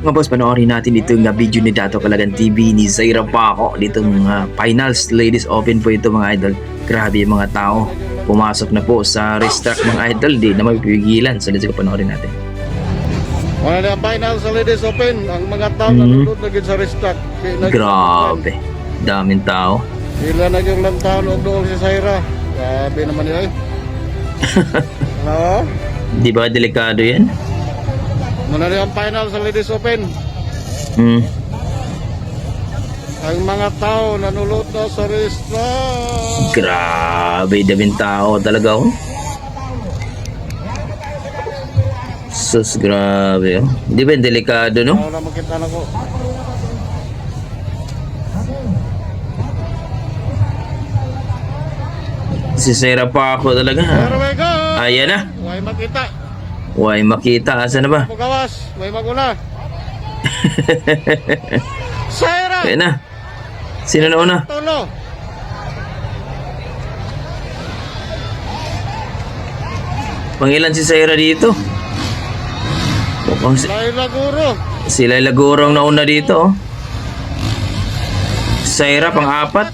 Mga boss, panoorin natin itong video ni Dato Kalagan TV ni Zaira Paco. Dito finals ladies open po ito mga idol. Grabe yung mga tao. Pumasok na po sa racetrack mga idol. Di na mapipigilan. So let's go, panoorin natin. Wala na ang final sa ladies open. Ang mga tao nanonood na gid sa racetrack. Grabe. Daming tao. Sila na yung lang tao doon si Zaira. Grabe naman yun. Ano? Di ba delikado yan? Muna na ang final sa ladies open. Ang mga tao nanonood na sa racetrack. Grabe, daming tao talaga oh. Sus, grabe oh. Di ba delikado no? Wala makita na ko. Si Zaira Paco talaga. There we go. Ayan na. May makita. Huwag makita. Asa na ba? Pagawas. May maguna. Zaira. Ayan na. Sino na una? Tolo. Pangilan si Zaira dito? Mukhang Laila Guro. si Laila Gurong nauna dito oh. Zaira pang-apat.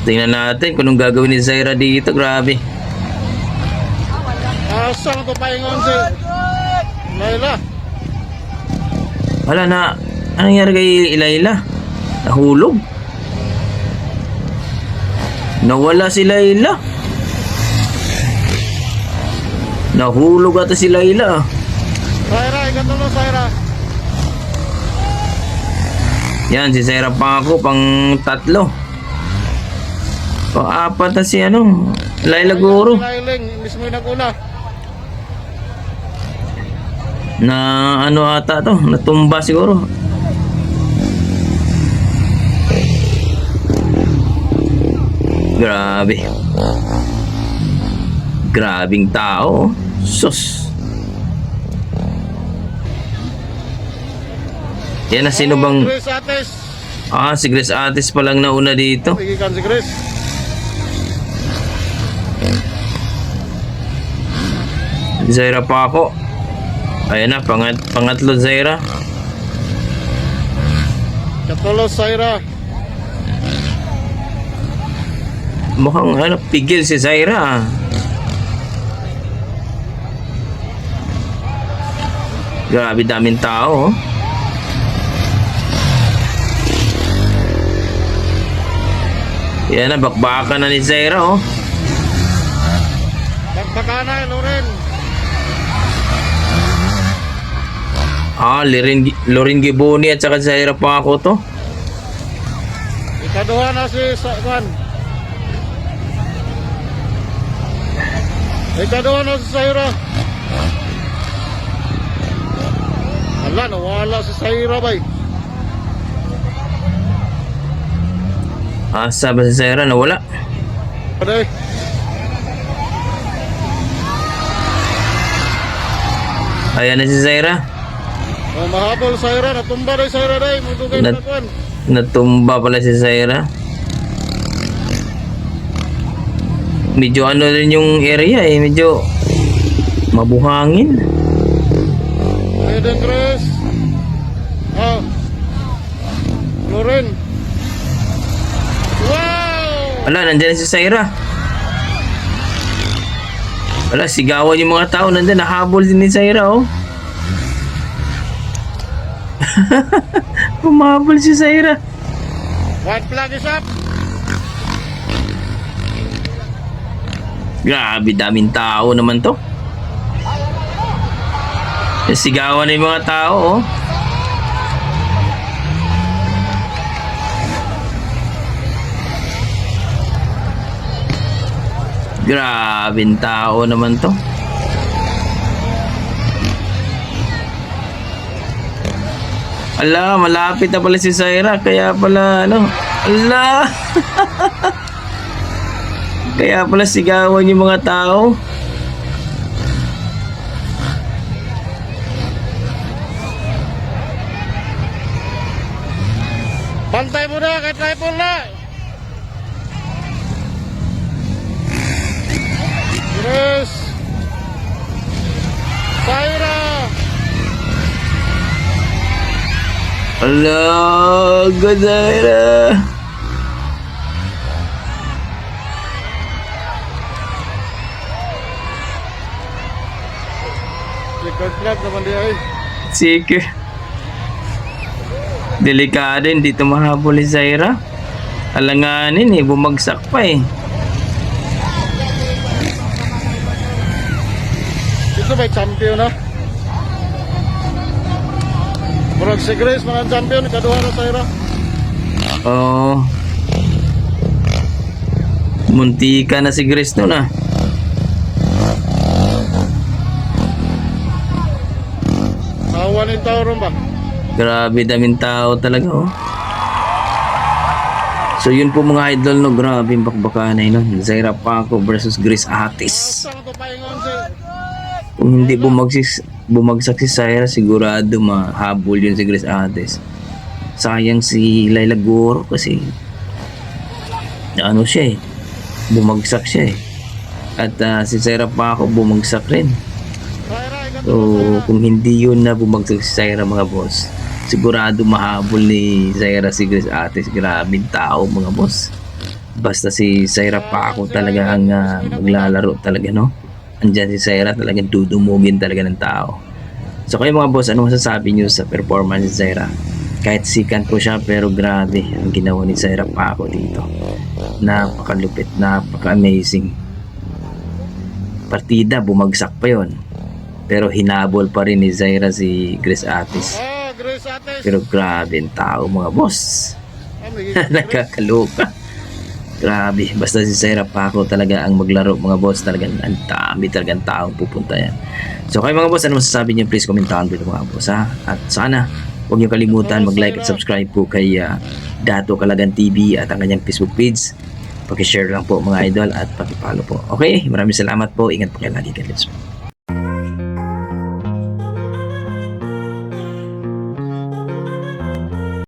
Tingnan natin kung anong gagawin ni Zaira dito. Grabe. Asang ito paingon si Laila. Wala na. Anong nangyari kay Laila? Nahulog. Nawala si Laila. Nahulog ata si Laila. Zaira, ikatulo Zaira. Yan, si Zaira Paco pang tatlo. Pang-apat na si Laila Guro. Lailing, mismo yung naguna. Na ata to, natumba siguro. Grabe. Grabing tao. Sus. Yan na sino bang... Grace Ates. Si Grace Ates pa lang nauna dito. Igikan si Grace. Zaira Paco. Ayan na, pangatlo Zaira. Katulo Zaira. Mukhang pigil si Zaira. Grabe daming tao. Yan na, bakbakan na ni Zaira oh. Bakbakana, Loren. Loren Giboni at saka Zaira Paco to. Ikaduha na si Juan. Ikaduha na si Zaira. Ala, nawala si Zaira bay. Asa ba si Zaira? Nawala. Aday. Ayan na si Zaira. Oh, mahabol Zaira, natumba na Zaira day, mudugay na Juan. Natumba pala si Zaira. Medyo rin yung area medyo mabuhangin. Eden Grace. Loren. Wow! Wala, nandyan si Zaira. Wala, sigawan yung mga tao. Nandyan, nahabol din ni Zaira oh. Pumahabol si Zaira. One flag is up. Grabe, daming tao naman to. Sigawan na yung mga tao oh. Grabing tao naman to. Ala, malapit na pala si Zaira. Kaya pala ala. Kaya pala sigawan yung mga tao. Bantay mo na, kahit rifle na. Yes. Zaira. Ala, Zaira. Record flag naman di ay. Sige. Delikado, hindi ito mahabol ni Zaira. Alanganin eh, bumagsak pa eh. Ito ba champion na? Murag si Grace mga champion, kaduha na Zaira. Oo. Muntika na si Grace nun ah. Awan yung tao ron ba? Grabe daming tao talaga oh. So yun po mga idol no, grabe yung bakbakanay no. Zaira Paco versus Grace Atis. Saan ito paingon si? Kung hindi bumagsak si Zaira, sigurado mahabol yun si Grace Atis. Sayang si Laila Goro kasi ano siya eh, bumagsak siya eh. At si Zaira Paco bumagsak rin. Zaira, ikan So kung hindi yun na bumagsak si Zaira mga boss, sigurado mahabol ni Zaira si Grace Atis. Grabing tao mga boss. Basta si Zaira Paco talaga ang maglalaro talaga no. Andyan si Zaira talagang dudumugin talaga ng tao. So kayo mga boss, ano masasabi nyo sa performance ni Zaira? Kahit sikan po siya pero grabe ang ginawa ni Zaira Paco dito. Napakalupit, napaka-amazing. Partida, bumagsak pa yon. Pero hinabol pa rin ni Zaira si Grace Atis. Oh, Grace Ates. Pero grabe ang tao mga boss. Nakakaloka. Grabe. Basta si Zaira Paco talaga ang maglaro mga boss. Talagang ang dami talagang taong pupunta yan. So kayo mga boss, ano masasabi niyo? Please comment down below mga boss ha. At sana huwag niyo kalimutan mag-like at subscribe po kay Dato Calagan TV at ang kanyang Facebook page. Paki-share lang po mga idol at paki-follow po. Okay, maraming salamat po. Ingat po kayo lagi. God bless po.